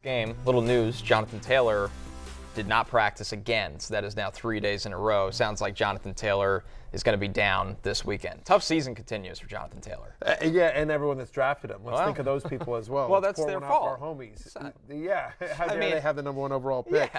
Game, little news, Jonathan Taylor did not practice again, so that is now 3 days in a row. Sounds like Jonathan Taylor is going to be down this weekend. Tough season continues for Jonathan Taylor. Yeah, and everyone that's drafted him. Let's think of those people as well. Well, Let's that's pour their one out fault. for our homies. Yeah, how dare they have the number 1 overall pick?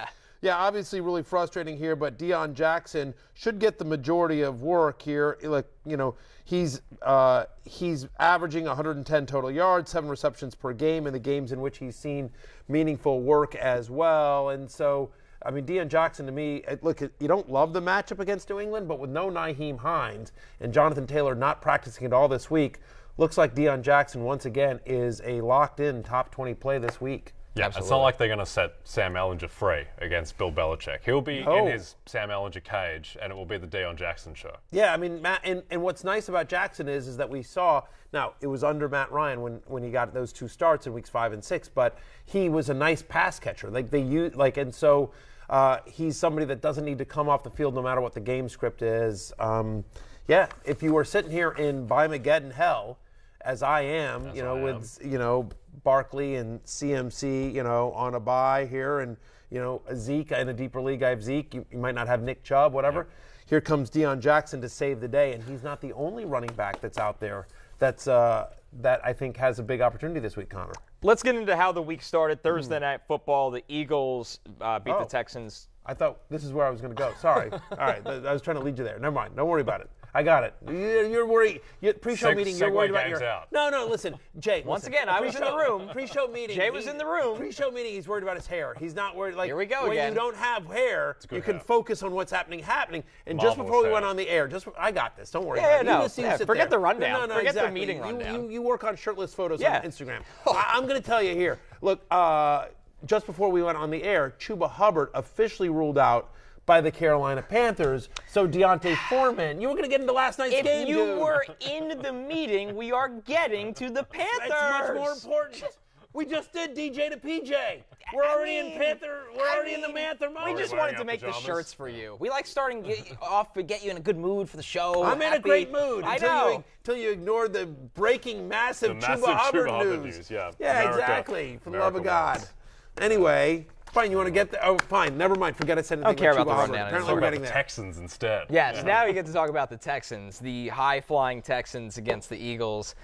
Yeah, obviously really frustrating here, but Deon Jackson should get the majority of work here. Like, you know, he's averaging 110 total yards, 7 receptions per game in the games in which he's seen meaningful work as well. And so, I mean, Deon Jackson, to me, look, you don't love the matchup against New England, but with no Nyheim Hines and Jonathan Taylor not practicing at all this week, looks like Deon Jackson, once again, is a locked-in top 20 play this week. Yeah, Absolutely. It's not like they're going to set Sam Ellinger free against Bill Belichick. He'll be in his Sam Ellinger cage, and it will be the Deon Jackson show. Yeah, I mean, Matt, and what's nice about Jackson is that we saw, now, it was under Matt Ryan when he got those 2 starts in weeks 5 and 6, but he was a nice pass catcher. And so he's somebody that doesn't need to come off the field no matter what the game script is. Yeah, if you were sitting here in By-Mageddon hell, as I am, with Barkley and CMC, on a bye here, and Zeke in a deeper league. I have Zeke. You might not have Nick Chubb, whatever. Yep. Here comes Deon Jackson to save the day, and he's not the only running back that's out there that I think has a big opportunity this week, Connor. Let's get into how the week started. Thursday Night Football. The Eagles beat the Texans. I thought this is where I was going to go. Sorry. All right, I was trying to lead you there. Never mind. Don't worry about it. I got it. You're worried. Pre-show meeting, you're worried about your... Out. No, listen, Jay. Once again, I was in the room. Pre-show meeting. Jay was in the room. Pre-show meeting, he's worried about his hair. He's not worried. Like, here we go when again. you don't have hair, you can focus on what's happening. And Marvelous just before we hair. went on the air, I got this. Don't worry about it. Forget the rundown. No, Forget exactly. the meeting rundown. You work on shirtless photos on Instagram. I'm going to tell you here. Look, just before we went on the air, Chuba Hubbard officially ruled out by the Carolina Panthers. So Deontay Foreman, you were going to get into last night's game, If you were in the meeting, we are getting to the Panthers. That's much more important. We just did DJ to PJ. We're already in the Panther mode. We just wanted to make the shirts for you. We like starting off to get you in a good mood for the show. I'm in a great mood. I know. Until you ignored the breaking massive Chuba Hubbard news. Yeah, America. Exactly. For the love of God. Anyway. Fine, you want to get there? Oh, fine. Never mind. Forget I said anything. I don't care about the rundown. Apparently we're getting the there. Texans instead. Yes, now we get to talk about the Texans, the high-flying Texans against the Eagles.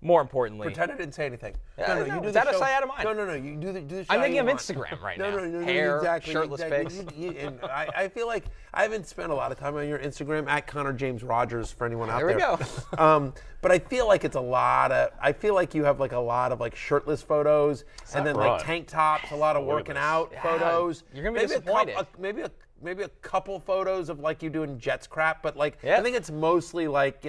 More importantly, pretend I didn't say anything. No, you do the show. Out of mind. No. You do the show. I'm thinking of Instagram right now. No, hair, exactly, shirtless face. And I feel like I haven't spent a lot of time on your Instagram at Connor James Rogers for anyone out there. There we go. But I feel like it's a lot of. I feel like you have like a lot of like shirtless photos, and then like tank tops, a lot of working out photos. You're gonna be disappointed. Maybe a couple photos of like you doing Jets crap, but like I think it's mostly like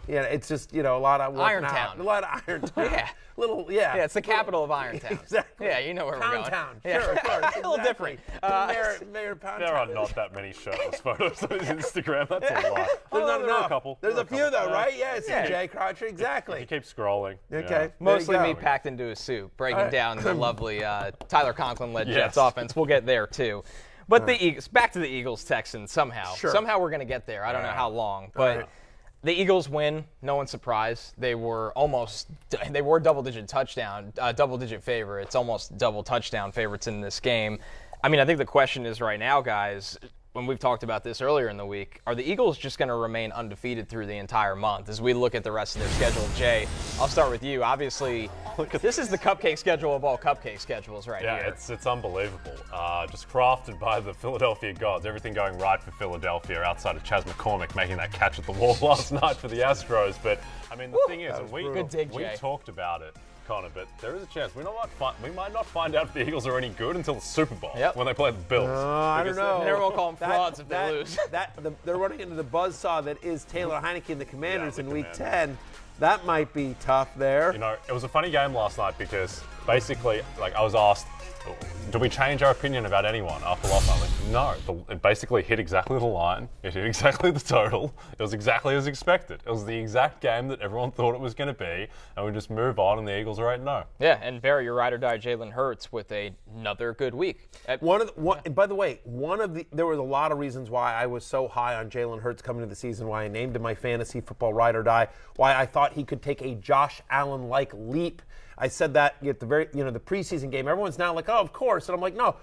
it's just a lot of working out. Irontown. A lot of Irontown. Yeah, it's the capital of Irontown. Exactly. Yeah, you know where we're going. Poundtown. Yeah. Sure, of course. A little different. Mayor Poundtown. There are not that many shirtless photos on his Instagram. That's a lot. There's not there enough. Are a couple. There's a few though, right? Yeah, Yeah. Jay Croucher, exactly. You keep scrolling. Okay. Mostly me packed into a suit, breaking down the lovely Tyler Conklin-led Jets offense. We'll get there too. But the Eagles, back to the Eagles-Texans somehow. Sure. Somehow we're going to get there. I don't know how long, but the Eagles win. No one's surprised. They were double-digit favorites, almost double touchdown favorites in this game. I mean, I think the question is right now, guys, when we've talked about this earlier in the week, are the Eagles just going to remain undefeated through the entire month as we look at the rest of their schedule? Jay, I'll start with you. Obviously, this is the cupcake schedule of all cupcake schedules right here. Yeah, it's unbelievable. Just crafted by the Philadelphia gods. Everything going right for Philadelphia outside of Chas McCormick making that catch at the wall last night for the Astros. But, I mean, the thing is, and we talked about it, Connor, but there is a chance we might not find out if the Eagles are any good until the Super Bowl when they play the Bills. I don't know. Never will call them frauds if they lose. They're running into the buzzsaw that is Taylor Heineke and the Commanders in Week 10. That might be tough there. It was a funny game last night because basically, I was asked, do we change our opinion about anyone after last night? No. It basically hit exactly the line. It hit exactly the total. It was exactly as expected. It was the exact game that everyone thought it was going to be, and we just move on, and the Eagles are 8-0. Yeah, and Barry, your ride or die Jalen Hurts with another good week. By the way, there was a lot of reasons why I was so high on Jalen Hurts coming into the season, why I named him my fantasy football ride or die, why I thought he could take a Josh Allen-like leap I said that at the very, the preseason game. Everyone's now like, oh, of course. And I'm like, no.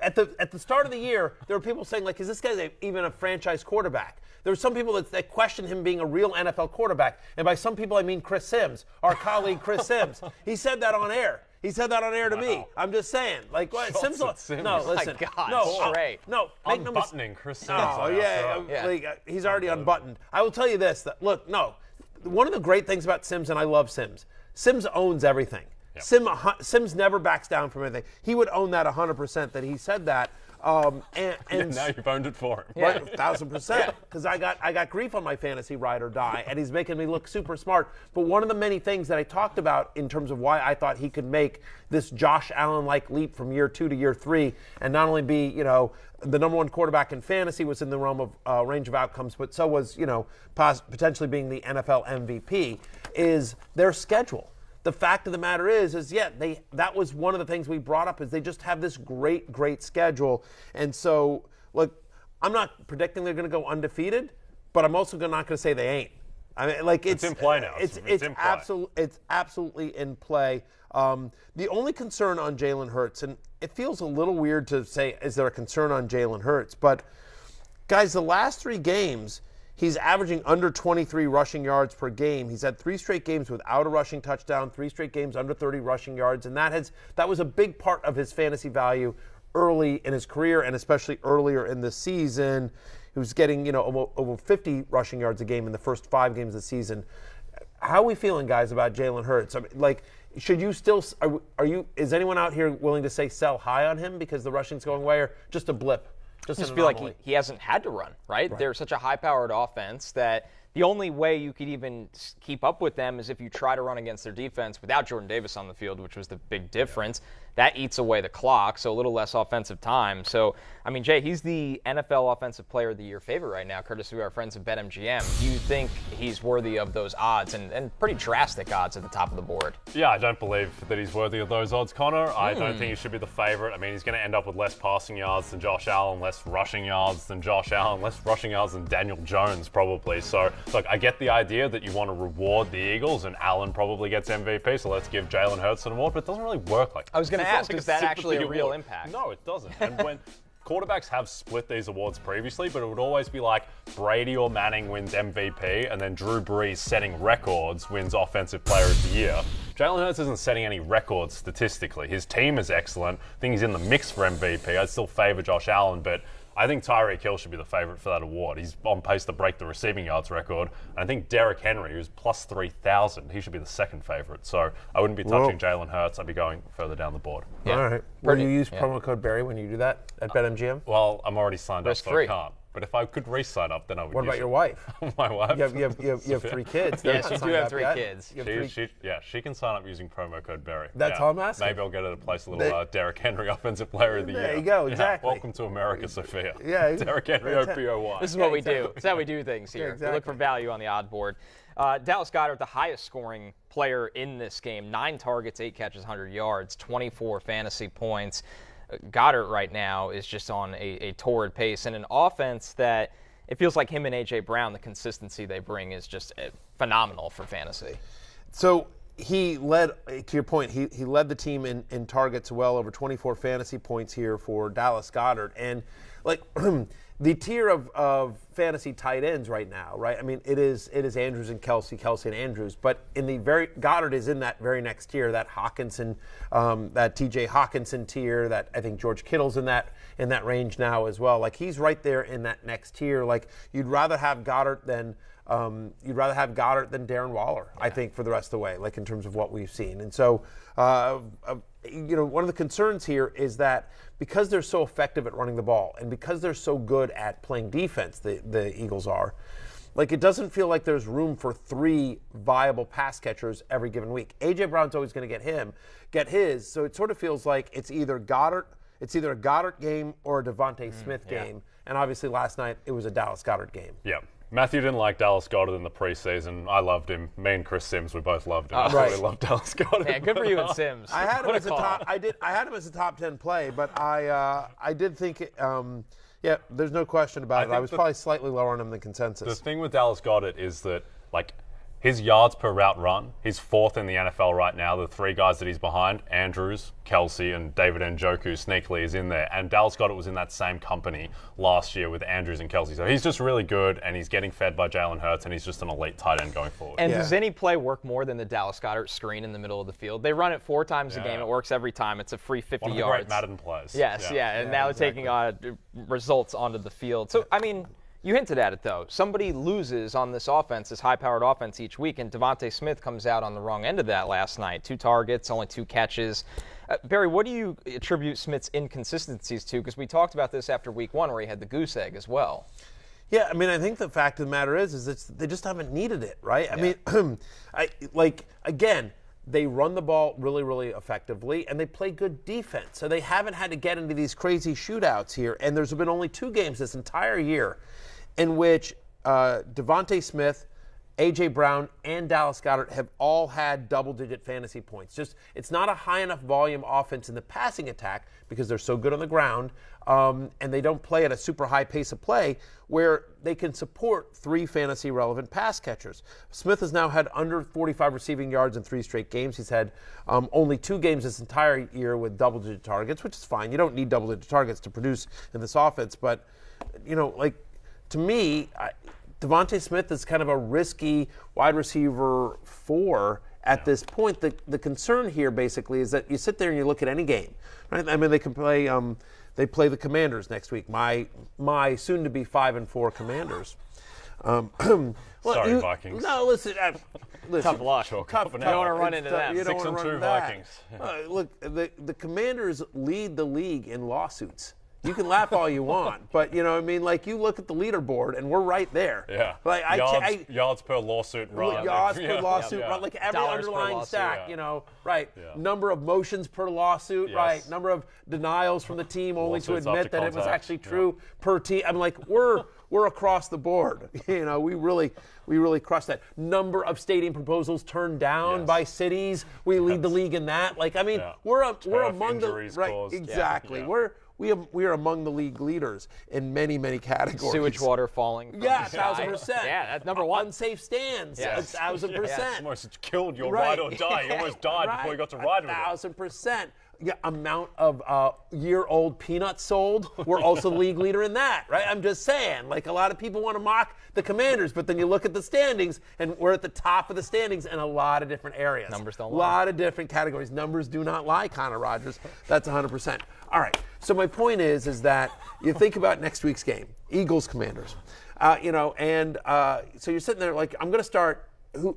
At the start of the year, there were people saying, like, is this guy even a franchise quarterback? There were some people that questioned him being a real NFL quarterback. And by some people, I mean Chris Sims, our colleague Chris Sims. He said that on air. He said that on air to me. I'm just saying. Like, what? Sims. No, listen. My God, straight. No, make no mistake. Unbuttoning Chris Sims. Oh, yeah. Like, he's already unbuttoned. I will tell you this. Look, one of the great things about Sims, and I love Sims, Sims owns everything. Yep. Sims never backs down from anything. He would own that 100% that he said that. And now you've owned it for him. Right, 1,000%. Because I got grief on my fantasy ride or die, and he's making me look super smart. But one of the many things that I talked about in terms of why I thought he could make this Josh Allen-like leap from year 2 to year 3, and not only be, the number 1 quarterback in fantasy was in the realm of range of outcomes, but so was, potentially being the NFL MVP, is their schedule. The fact of the matter is that was one of the things we brought up is they just have this great schedule. And so, look, I'm not predicting they're going to go undefeated, but I'm also not going to say they ain't. I mean, like it's in play now. It's absolutely in play. The only concern on Jalen Hurts, and it feels a little weird to say, is there a concern on Jalen Hurts? But guys, the last 3 games, he's averaging under 23 rushing yards per game. He's had 3 straight games without a rushing touchdown, 3 straight games under 30 rushing yards, and that was a big part of his fantasy value early in his career, and especially earlier in the season. He was getting, over 50 rushing yards a game in the first 5 games of the season. How are we feeling, guys, about Jalen Hurts? I mean, like, should you still is anyone out here willing to say sell high on him because the rushing's going away, or just a blip? I just feel like he hasn't had to run, right? They're such a high-powered offense that the only way you could even keep up with them is if you try to run against their defense without Jordan Davis on the field, which was the big difference. That eats away the clock, so a little less offensive time. So, I mean, Jay, he's the NFL Offensive Player of the Year favorite right now, courtesy of our friends at BetMGM. Do you think he's worthy of those odds, and pretty drastic odds at the top of the board? Yeah, I don't believe that he's worthy of those odds, Connor. I don't think he should be the favorite. I mean, he's going to end up with less passing yards than Josh Allen, less rushing yards than Josh Allen, less rushing yards than Daniel Jones, probably. So, look, I get the idea that you want to reward the Eagles, and Allen probably gets MVP, so let's give Jalen Hurts an award, but it doesn't really work like that. I was going to ask, is that actually a real impact? No, it doesn't. And when quarterbacks have split these awards previously, but it would always be like Brady or Manning wins MVP, and then Drew Brees setting records wins Offensive Player of the Year. Jalen Hurts isn't setting any records statistically. His team is excellent. I think he's in the mix for MVP. I'd still favor Josh Allen, but I think Tyreek Hill should be the favorite for that award. He's on pace to break the receiving yards record. And I think Derrick Henry, who's plus 3,000, he should be the second favorite. So I wouldn't be touching Jalen Hurts. I'd be going further down the board. Yeah. All right. Will you use promo code Barry when you do that at BetMGM? Well, I'm already signed up, so free. I can't. But if I could re-sign up, then I would. What about your wife? My wife? You have 3 kids. Yes, you do have 3 kids. She can sign up using promo code Barry. That's all I'm asking. Maybe I'll get her to place a little Derrick Henry Offensive Player of the Year. There you go, exactly. Welcome to America, Sophia. Yeah. Derrick Henry, OPOY. This is what we do. This is how we do things here. Yeah, exactly. We look for value on the odd board. Dallas Goedert, the highest scoring player in this game. 9 targets, 8 catches, 100 yards, 24 fantasy points. Goedert right now is just on a torrid pace, and an offense that it feels like him and A.J. Brown, the consistency they bring is just phenomenal for fantasy. So he led, to your point, he led the team in targets well, over 24 fantasy points here for Dallas Goedert. And like the tier of fantasy tight ends right now, right? I mean, it is Andrews and Kelsey and Andrews, but Goedert is in that very next tier, that Hawkinson, that T.J. Hawkinson tier, that I think George Kittle's in that range now as well. Like he's right there in that next tier. Like you'd rather have Goedert than Darren Waller, I think, for the rest of the way, like in terms of what we've seen. And so, one of the concerns here is that because they're so effective at running the ball and because they're so good at playing defense, the Eagles are, like it doesn't feel like there's room for 3 viable pass catchers every given week. A.J. Brown's always going to get his, so it sort of feels like it's either a Goedert game or a Devontae Smith game. And obviously last night it was a Dallas Goedert game. Yeah. Matthew didn't like Dallas Goedert in the preseason. I loved him. Me and Chris Sims, we both loved him. I really loved Dallas Goedert. Yeah, good for you and Sims. I had him as a top 10 play, but I did think there's no question about it. I was probably slightly lower on him than consensus. The thing with Dallas Goedert is that, like, his yards per route run, he's 4th in the NFL right now. The 3 guys that he's behind, Andrews, Kelsey, and David Njoku sneakily is in there. And Dallas Goedert was in that same company last year with Andrews and Kelsey. So he's just really good, and he's getting fed by Jalen Hurts, and he's just an elite tight end going forward. And does any play work more than the Dallas Goedert screen in the middle of the field? They run it 4 times a game. It works every time. It's a free 50 One of the yards. great Madden plays. Yes, and now taking results onto the field. So, I mean, you hinted at it, though. Somebody loses on this offense, this high-powered offense each week, and Devontae Smith comes out on the wrong end of that last night. 2 targets, only 2 catches. Barry, what do you attribute Smith's inconsistencies to? Because we talked about this after week 1 where he had the goose egg as well. Yeah, I mean, I think the fact of the matter is they just haven't needed it, right? I mean, again, they run the ball really, really effectively, and they play good defense. So they haven't had to get into these crazy shootouts here. And there's been only 2 games this entire year in which Devontae Smith, A.J. Brown, and Dallas Goedert have all had double-digit fantasy points. Just it's not a high enough volume offense in the passing attack because they're so good on the ground, and they don't play at a super high pace of play where they can support 3 fantasy-relevant pass catchers. Smith has now had under 45 receiving yards in 3 straight games. He's had only 2 games this entire year with double-digit targets, which is fine. You don't need double-digit targets to produce in this offense, but, to me, Devontae Smith is kind of a risky wide receiver 4 at this point. The concern here basically is that you sit there and you look at any game, right? I mean, they can play. They play the Commanders next week. My soon-to-be 5-4 Commanders. Sorry, Vikings. No, listen. Tough luck. You don't want to run into them. 6-2 Vikings. Look, the Commanders lead the league in lawsuits. You can laugh all you want, but you look at the leaderboard and we're right there. Yeah. Like yards per lawsuit run. Yards per lawsuit run. Like every Dollars underlying stack, right? Yeah. Number of motions per lawsuit, right? Number of denials from the team only to Lawsuits admit that it was contact. actually true per team. I'm like, we're across the board. We really crushed that. Number of stadium proposals turned down by cities. We lead the league in that. Like, I mean, we're among the right. Caused. Exactly. Yeah. We are among the league leaders in many, many categories. Sewage water falling from Yeah, the sky. 1,000%. Yeah, that's number 1. Unsafe stands. Yes. 1,000%. Almost killed your ride or die. You almost died before you got to ride with it. 1,000%. Yeah, amount of year-old peanuts sold. We're also the league leader in that, right? I'm just saying. Like, a lot of people want to mock the Commanders, but then you look at the standings, and we're at the top of the standings in a lot of different areas. Numbers don't lie. A lie. lot of different categories. Numbers do not lie, Connor Rogers. That's 100%. All right. So my point is that you think about next week's game, Eagles-Commanders. So you're sitting there like, I'm going to start.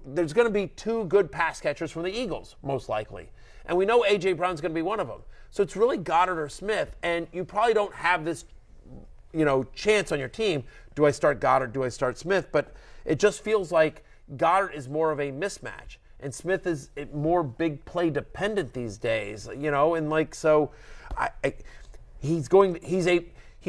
There's going to be 2 good pass catchers from the Eagles, most likely. And we know A.J. Brown's going to be one of them. So it's really Goedert or Smith, and you probably don't have this, chance on your team. Do I start Goedert? Do I start Smith? But it just feels like Goedert is more of a mismatch, and Smith is more big play dependent these days. He's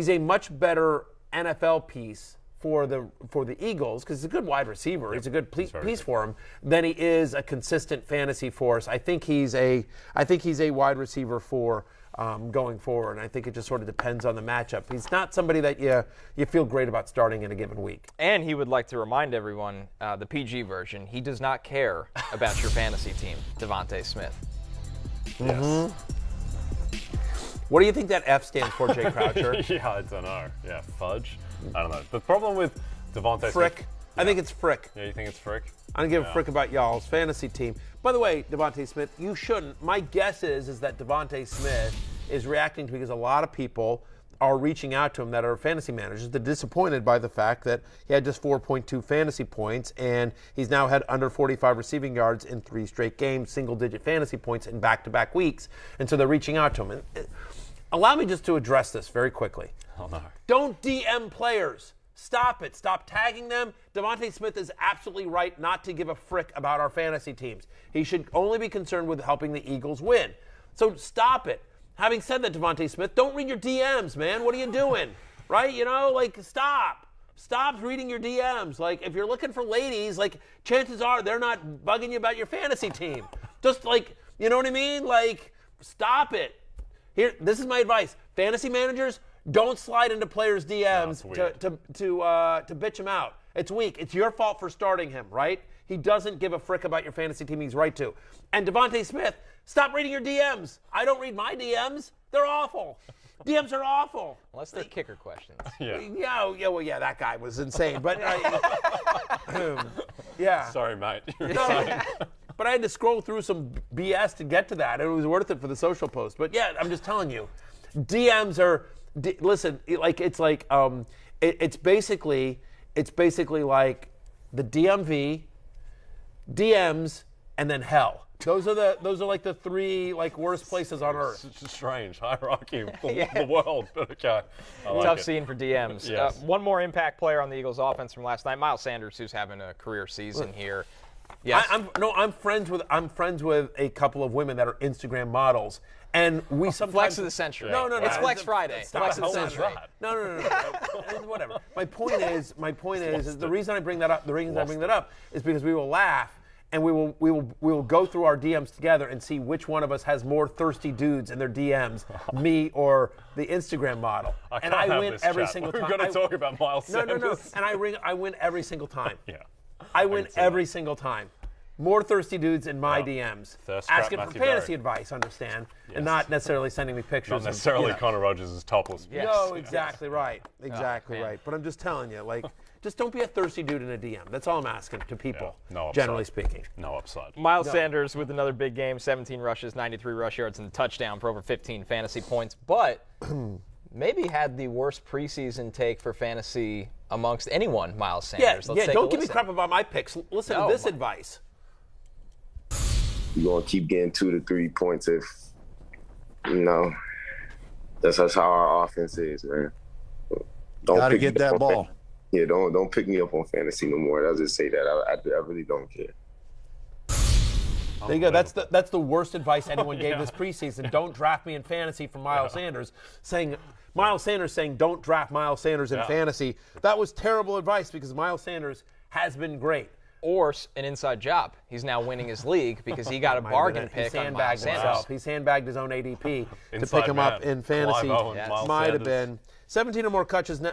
a much better NFL piece for the Eagles because he's a good wide receiver. He's a good piece for him. Than he is a consistent fantasy force. I think he's a wide receiver for going forward. And I think it just sort of depends on the matchup. He's not somebody that you feel great about starting in a given week. And he would like to remind everyone, the PG version, he does not care about your fantasy team, Devontae Smith. Yes. Mm-hmm. What do you think that F stands for, Jay Croucher? Yeah, I don't know. Yeah, fudge. I don't know. The problem with Devontae Frick. Smith, I think it's Frick. Yeah, you think it's Frick? I don't give a frick about y'all's fantasy team. By the way, Devontae Smith, you shouldn't. My guess is that Devontae Smith is reacting to because a lot of people are reaching out to him that are fantasy managers. They're disappointed by the fact that he had just 4.2 fantasy points, and he's now had under 45 receiving yards in 3 straight games, single-digit fantasy points in back-to-back weeks. And so they're reaching out to him. And allow me just to address this very quickly. Oh, no. Don't DM players. Stop it. Stop tagging them. Devontae Smith is absolutely right not to give a frick about our fantasy teams. He should only be concerned with helping the Eagles win. So stop it. Having said that, Devontae Smith, don't read your DMs, man. What are you doing? Right? Stop. Stop reading your DMs. Like, if you're looking for ladies, like, chances are they're not bugging you about your fantasy team. Just, you know what I mean? Stop it. Here, this is my advice. Fantasy managers, don't slide into players' DMs to bitch him out. It's weak. It's your fault for starting him, right? He doesn't give a frick about your fantasy team. He's right to. And Devontae Smith, stop reading your DMs. I don't read my DMs. They're awful. DMs are awful. Unless they're kicker questions. Yeah, that guy was insane. But yeah. Sorry, mate. But I had to scroll through some BS to get to that. It was worth it for the social post. But yeah, I'm just telling you, DMs are. Listen, it's basically like the DMV, DMs, and then hell. Those are like the three worst places on earth. It's a strange hierarchy of the world, but okay. Tough scene for DMs. Yes. One more impact player on the Eagles offense from last night, Miles Sanders, who's having a career season here. Yes. I'm friends with a couple of women that are Instagram models, and we sometimes flex of the century. No, it's Flex Friday. Flex of the century. No. Whatever. My point is the reason I bring that up is because we will laugh. And we will go through our DMs together and see which one of us has more thirsty dudes in their DMs, me or the Instagram model. I win every single time. We're going to talk about Miles Sanders. No. And I win every single time. Yeah. I win every single time. More thirsty dudes in my DMs. Asking for fantasy advice, understand, and not necessarily sending me pictures. Not necessarily Connor Rogers' topless. Yes. No, exactly right. Exactly right. But I'm just telling you, just don't be a thirsty dude in a DM. That's all I'm asking to people, generally speaking. No upside. Miles Sanders with another big game, 17 rushes, 93 rush yards, and a touchdown for over 15 fantasy points. But maybe had the worst preseason take for fantasy amongst anyone, Miles Sanders. Let's don't give me crap about my picks. Listen to this advice. You're going to keep getting 2 to 3 points if, that's how our offense is, man. Got to get that ball. Yeah, don't pick me up on fantasy no more. I'll just say that. I really don't care. There you go. That's the worst advice anyone gave this preseason. Don't draft me in fantasy from Miles Sanders. Miles Sanders saying don't draft Miles Sanders in fantasy. That was terrible advice because Miles Sanders has been great. Or an inside job. He's now winning his league because he got a bargain pick on Miles Sanders. He sandbagged his own ADP to pick him up in fantasy. Might have been 17 or more touches in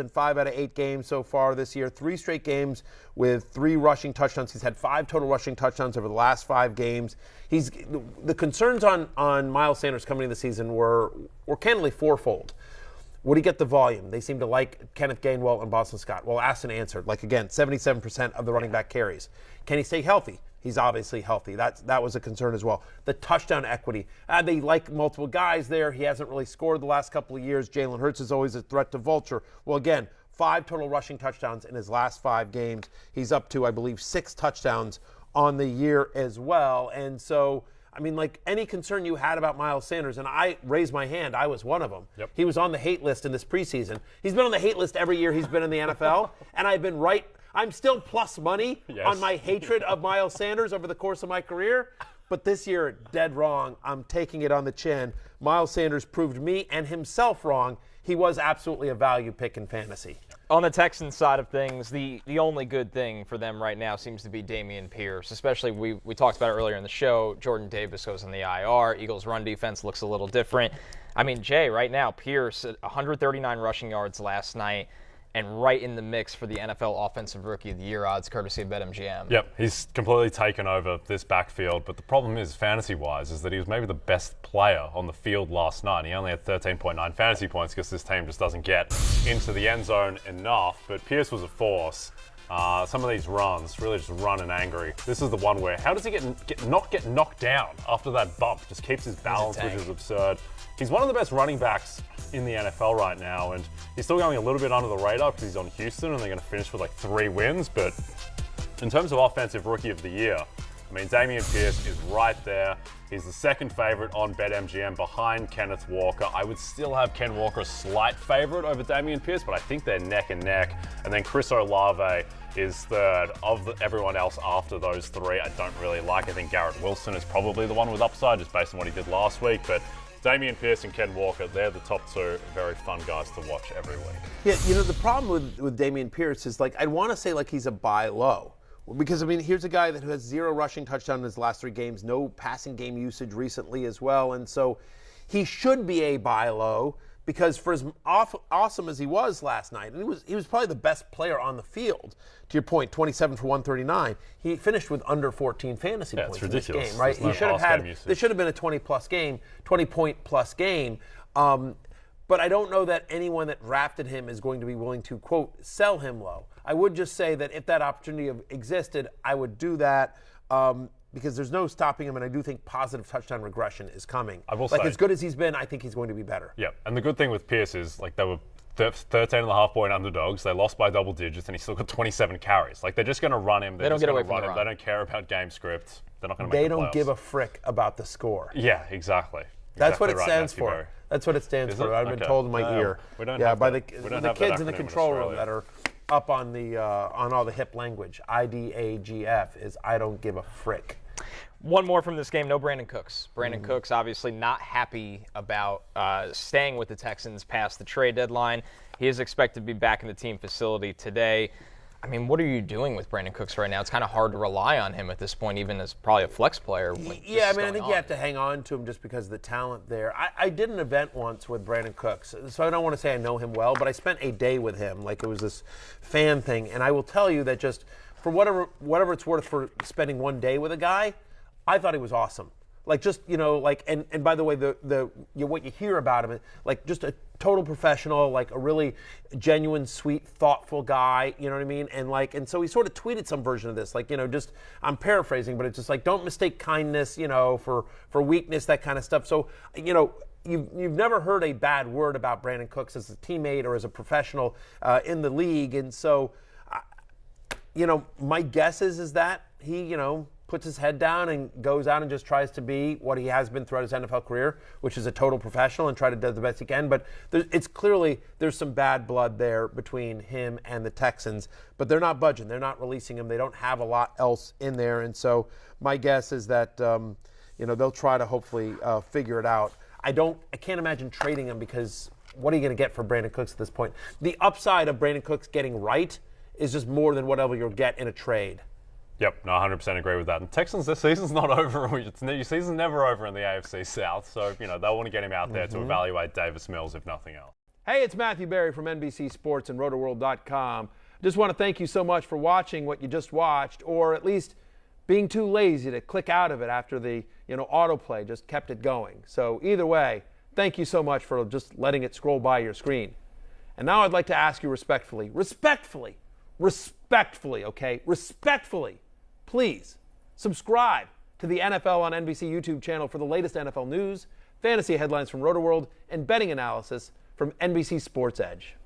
5 out of 8 games so far this year. 3 straight games with 3 rushing touchdowns. He's had 5 total rushing touchdowns over the last 5 games. The concerns on Miles Sanders coming into the season were candidly fourfold. Would he get the volume? They seem to like Kenneth Gainwell and Boston Scott. Well, asked and answered. 77% of the running back carries. Can he stay healthy? He's obviously healthy. That was a concern as well. The touchdown equity. They like multiple guys there. He hasn't really scored the last couple of years. Jalen Hurts is always a threat to vulture. Well, again, 5 total rushing touchdowns in his last 5 games. He's up to, I believe, 6 touchdowns on the year as well. And so, any concern you had about Miles Sanders, and I raised my hand, I was one of them. Yep. He was on the hate list in this preseason. He's been on the hate list every year he's been in the NFL, and I've been right. I'm still plus money on my hatred of Miles Sanders over the course of my career, but this year, dead wrong. I'm taking it on the chin. Miles Sanders proved me and himself wrong. He was absolutely a value pick in fantasy. On the Texans side of things, the only good thing for them right now seems to be Dameon Pierce, especially we talked about it earlier in the show. Jordan Davis goes on the IR. Eagles' run defense looks a little different. Jay, right now, Pierce, 139 rushing yards last night, and right in the mix for the NFL Offensive Rookie of the Year odds, courtesy of BetMGM. Yep, he's completely taken over this backfield, but the problem is, fantasy-wise, is that he was maybe the best player on the field last night. He only had 13.9 fantasy points because this team just doesn't get into the end zone enough, but Pierce was a force. Some of these runs, really just run and angry. This is the one where, how does he not get knocked down after that bump? Just keeps his balance, which is absurd. He's one of the best running backs in the NFL right now, and he's still going a little bit under the radar because he's on Houston and they're going to finish with 3 wins. But in terms of Offensive Rookie of the Year, Dameon Pierce is right there. He's the second favorite on BetMGM behind Kenneth Walker. I would still have Ken Walker a slight favorite over Dameon Pierce, but I think they're neck and neck. And then Cris Olave is third. Of everyone else after those 3, I don't really like. I think Garrett Wilson is probably the one with upside just based on what he did last week. But Dameon Pierce and Ken Walker, they're the top 2 very fun guys to watch every week. Yeah, the problem with Dameon Pierce is I'd want to say he's a buy low. Because, here's a guy that has 0 rushing touchdown in his last 3 games, no passing game usage recently as well. And so he should be a buy low because for as awesome as he was last night, and he was probably the best player on the field. To your point, 27 for 139. He finished with under 14 fantasy points in this game, right? He should have had. This should have been a 20-plus game, 20-point-plus game. But I don't know that anyone that drafted him is going to be willing to, quote, sell him low. I would just say that if that opportunity existed, I would do that because there's no stopping him, and I do think positive touchdown regression is coming. I will say, as good as he's been, I think he's going to be better. Yeah, and the good thing with Pierce is, they were 13.5-point underdogs. They lost by double digits, and he still got 27 carries. They're just going to run him. They don't get away from the run. They don't care about game script. They're not going to make the playoffs. They don't give a frick about the score. Yeah, exactly. That's what it stands for. That's what it stands for. I've been told in my ear. We don't have by the kids in the control room that are up on the on all the hip language. IDAGF is I don't give a frick. One more from this game, no Brandon Cooks. Brandon Cooks obviously not happy about staying with the Texans past the trade deadline. He is expected to be back in the team facility today. I mean, what are you doing with Brandon Cooks right now? It's kind of hard to rely on him at this point, even as probably a flex player. Yeah, I think you have to hang on to him just because of the talent there. I did an event once with Brandon Cooks, so I don't want to say I know him well, but I spent a day with him. It was this fan thing, and I will tell you that just for whatever it's worth for spending one day with a guy, I thought he was awesome. And by the way, what you hear about him, just a total professional, a really genuine, sweet, thoughtful guy, you know what I mean? And so he sort of tweeted some version of this, I'm paraphrasing, but it's just don't mistake kindness, for weakness, that kind of stuff. So, you've never heard a bad word about Brandon Cooks as a teammate or as a professional in the league. And so, my guess is that he, puts his head down and goes out and just tries to be what he has been throughout his NFL career, which is a total professional, and try to do the best he can. But it's clearly there's some bad blood there between him and the Texans, but they're not budging. They're not releasing him. They don't have a lot else in there. And so my guess is that, they'll try to hopefully figure it out. I can't imagine trading him because what are you going to get for Brandon Cooks at this point? The upside of Brandon Cooks getting right is just more than whatever you'll get in a trade. Yep, no, 100% agree with that. And Texans, this season's not over. Your season's never over in the AFC South. So, they'll want to get him out there to evaluate Davis Mills, if nothing else. Hey, it's Matthew Berry from NBC Sports and RotoWorld.com. Just want to thank you so much for watching what you just watched, or at least being too lazy to click out of it after the, autoplay just kept it going. So either way, thank you so much for just letting it scroll by your screen. And now I'd like to ask you respectfully, please subscribe to the NFL on NBC YouTube channel for the latest NFL news, fantasy headlines from RotoWorld, and betting analysis from NBC Sports Edge.